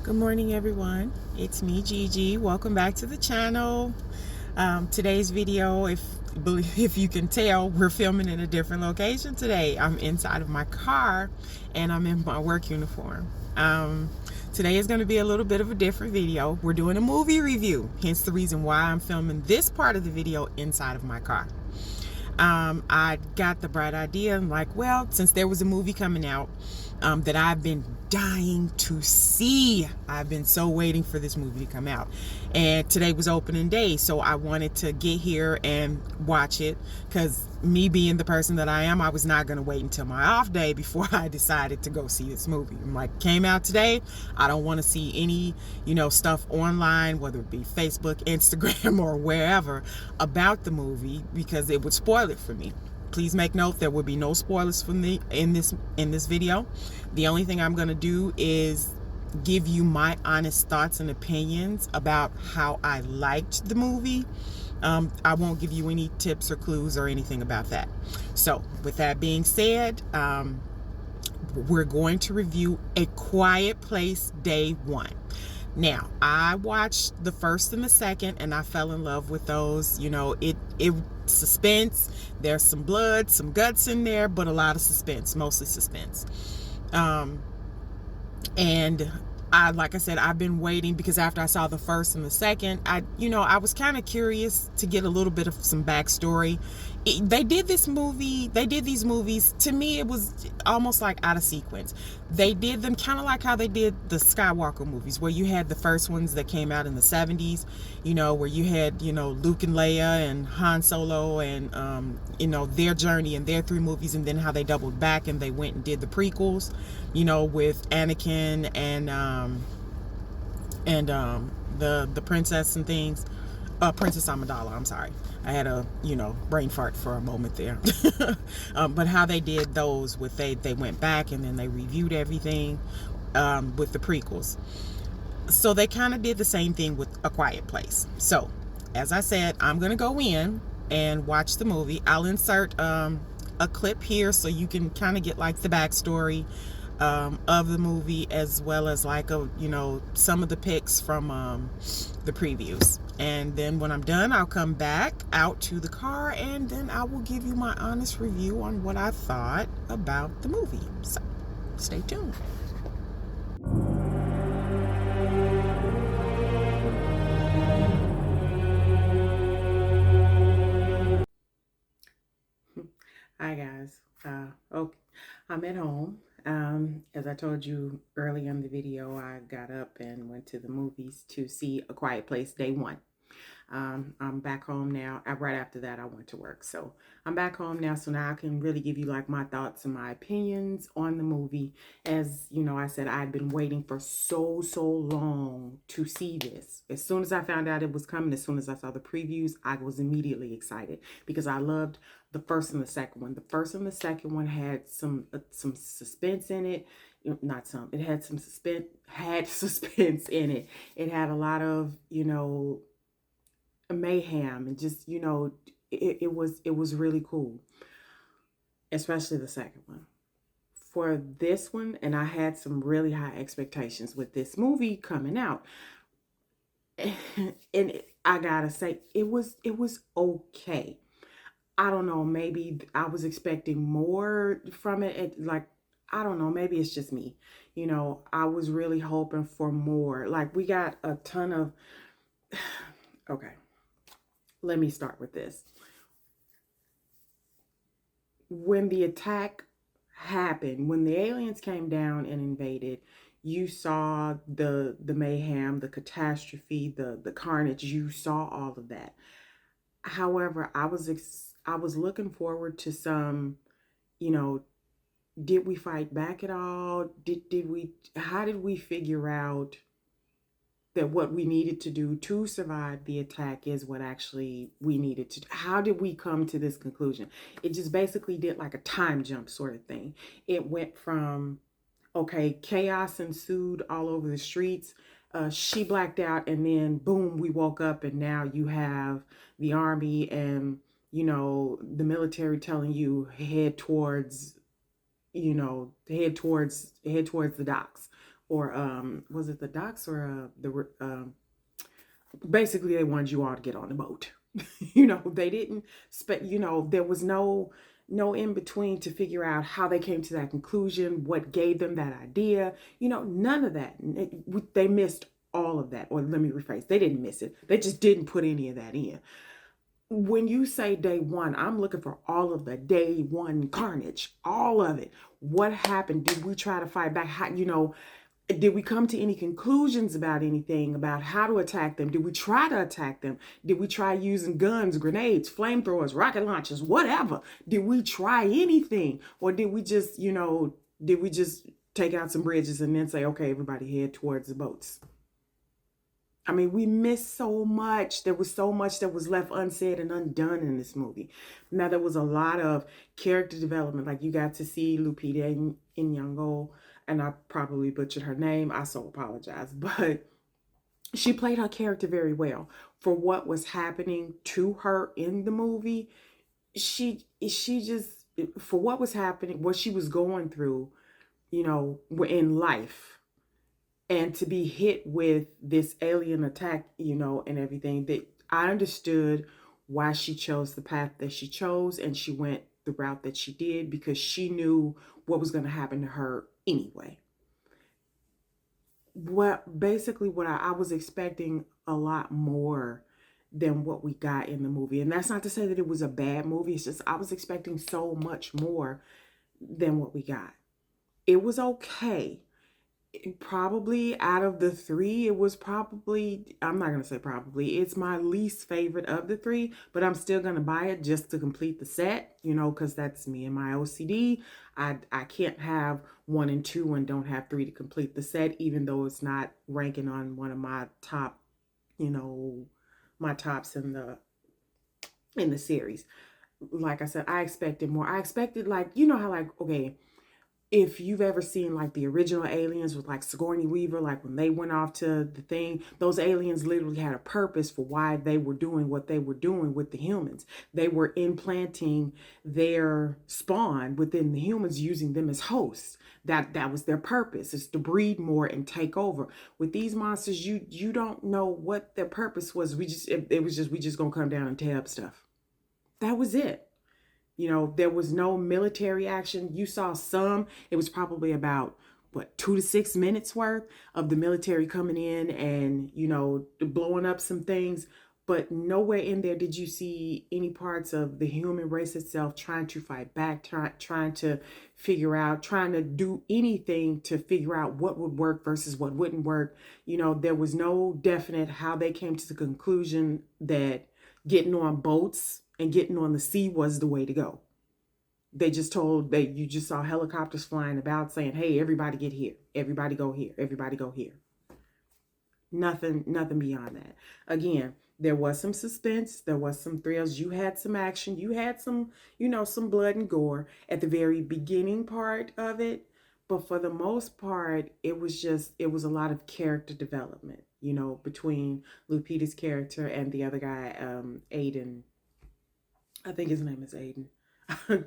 Good morning, everyone. It's me, Gigi. Welcome back to the channel. Today's video, if you can tell, we're filming in a different location today. I'm inside of my car and I'm in my work uniform. Today is going to be a little bit of a different video. We're doing a movie review, hence the reason why I'm filming this part of the video inside of my car. I got the bright idea. I'm like, well, since there was a movie coming out that I've been dying to see. I've been so waiting for this movie to come out. And today was opening day, so I wanted to get here and watch it, because me being the person that I am, I was not going to wait until my off day before I decided to go see this movie. I'm like, came out today, I don't want to see any, stuff online, whether it be Facebook, Instagram, or wherever, about the movie, because it would spoil it for me. Please make note, there will be no spoilers from me in this video. The only thing I'm going to do is give you my honest thoughts and opinions about how I liked the movie. I won't give you any tips or clues or anything about that. So with that being said, we're going to review A Quiet Place Day One. Now, I watched the first and the second, and I fell in love with those. It suspense. There's some blood, some guts in there, but a lot of suspense, mostly suspense. And like I said, I've been waiting, because after I saw the first and the second, I was kind of curious to get a little bit of some backstory. They did these movies, to me, it was almost like out of sequence. They did them kind of like how they did the Skywalker movies, where you had the first ones that came out in the 70s, where you had, Luke and Leia and Han Solo and, their journey and their three movies, and then how they doubled back and they went and did the prequels, with Anakin and the princess and things. Princess Amidala, I'm sorry. I had a, brain fart for a moment there. But how they did those with, they went back and then they reviewed everything with the prequels. So they kind of did the same thing with A Quiet Place. So, as I said, I'm going to go in and watch the movie. I'll insert a clip here so you can kind of get like the backstory of the movie, as well as like some of the pics from the previews. And then when I'm done, I'll come back out to the car, and then I will give you my honest review on what I thought about the movie. So stay tuned. Hi guys. Okay, I'm at home. As I told you earlier in the video, I got up and went to the movies to see A Quiet Place Day One. I'm back home now. Right after that, I went to work. So I'm back home now. So now I can really give you like my thoughts and my opinions on the movie. As I said, I'd been waiting for so long to see this. As soon as I found out it was coming, as soon as I saw the previews, I was immediately excited, because I loved the first and the second one. The first and the second one had some suspense in it. Not some. It had some suspense in it. It had a lot of, mayhem, and just it was really cool, especially the second one. For this one, and I had some really high expectations with this movie coming out, and I gotta say, it was okay. I don't know, maybe I was expecting more from it. Like, I don't know, maybe it's just me. I was really hoping for more. Like, we got a ton of okay. Let me start with this. When the attack happened, when the aliens came down and invaded, you saw the mayhem, the catastrophe, the carnage. You saw all of that. However, I was looking forward to some, did we fight back at all? How did we figure out that what we needed to do to survive the attack is what actually we needed to do? How did we come to this conclusion? It just basically did like a time jump sort of thing. It went from, okay, chaos ensued all over the streets. She blacked out, and then boom, we woke up, and now you have the army and, the military telling you head towards the docks. or was it the docks or basically they wanted you all to get on the boat. They didn't there was no in between to figure out how they came to that conclusion, what gave them that idea. None of that. They missed all of that. Or let me rephrase, they didn't miss it, they just didn't put any of that in. When you say day one, I'm looking for all of the day one carnage, all of it. What happened? Did we try to fight back? Did we come to any conclusions about anything, about how to attack them? Did we try to attack them? Did we try using guns, grenades, flamethrowers, rocket launchers, whatever? Did we try anything? Or did we just take out some bridges and then say, okay, everybody head towards the boats? I mean, we missed so much. There was so much that was left unsaid and undone in this movie. Now, there was a lot of character development. Like, you got to see Lupita Nyong'o, and I probably butchered her name. I so apologize. But she played her character very well. For what was happening to her in the movie, she just, for what was happening, what she was going through, in life, and to be hit with this alien attack, and everything, that I understood why she chose the path that she chose, and she went the route that she did, because she knew what was going to happen to her anyway. What I was expecting a lot more than what we got in the movie. And that's not to say that it was a bad movie. It's just I was expecting so much more than what we got. It was okay. Probably out of the three, I'm not going to say probably, it's my least favorite of the three, but I'm still going to buy it just to complete the set, because that's me and my OCD. I can't have 1 and 2 and don't have 3 to complete the set, even though it's not ranking on one of my top, my tops in the series. Like I said, I expected more. I expected, like, how, like, okay, if you've ever seen like the original Aliens with like Sigourney Weaver, like when they went off to the thing, those aliens literally had a purpose for why they were doing what they were doing with the humans. They were implanting their spawn within the humans, using them as hosts. That was their purpose, is to breed more and take over. With these monsters, you don't know what their purpose was. We just gonna come down and tear up stuff. That was it. There was no military action. You saw some. It was probably about, 2 to 6 minutes worth of the military coming in and, blowing up some things. But nowhere in there did you see any parts of the human race itself trying to fight back, trying to figure out, trying to do anything to figure out what would work versus what wouldn't work. There was no definite how they came to the conclusion that getting on boats and getting on the sea was the way to go. They just told that you just saw helicopters flying about saying, hey, everybody get here. Everybody go here. Everybody go here. Nothing beyond that. Again, there was some suspense. There was some thrills. You had some action. You had some, some blood and gore at the very beginning part of it. But for the most part, it was a lot of character development, between Lupita's character and the other guy, Aiden. I think his name is Aiden.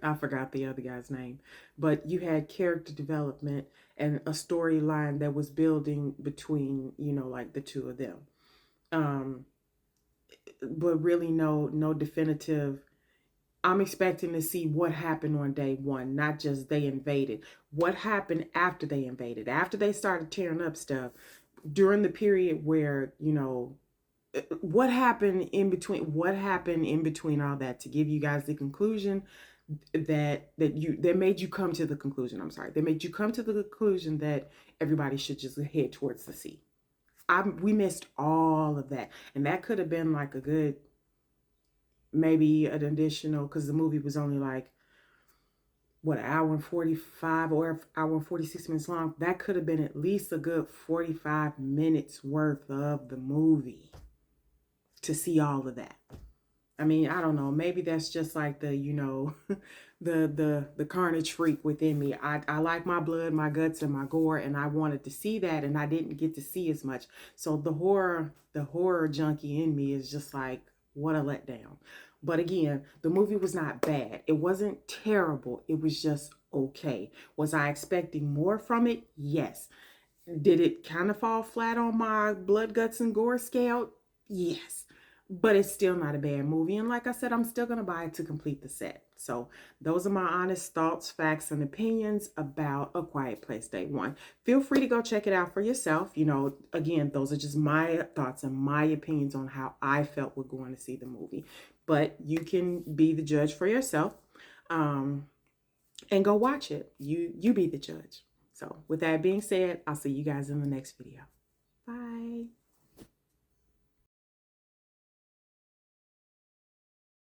I forgot the other guy's name. But you had character development and a storyline that was building between, like the two of them. But really no definitive. I'm expecting to see what happened on day one, not just they invaded. What happened after they invaded, after they started tearing up stuff, during the period where, what happened in between all that, to give you guys the conclusion that made you come to the conclusion. I'm sorry. They made you come to the conclusion that everybody should just head towards the sea. We missed all of that. And that could have been like a good, maybe an additional, because the movie was only like, an hour and 45 or an hour and 46 minutes long. That could have been at least a good 45 minutes worth of the movie to see all of that. I mean, I don't know. Maybe that's just like the, the carnage freak within me. I like my blood, my guts, and my gore, and I wanted to see that, and I didn't get to see as much. So the horror junkie in me is just like, what a letdown. But again, the movie was not bad. It wasn't terrible. It was just okay. Was I expecting more from it? Yes. Did it kind of fall flat on my blood, guts, and gore scale? Yes. But it's still not a bad movie. And like I said, I'm still going to buy it to complete the set. So those are my honest thoughts, facts, and opinions about A Quiet Place Day One. Feel free to go check it out for yourself. You know, again, those are just my thoughts and my opinions on how I felt with going to see the movie. But you can be the judge for yourself. And go watch it. You be the judge. So with that being said, I'll see you guys in the next video. Bye.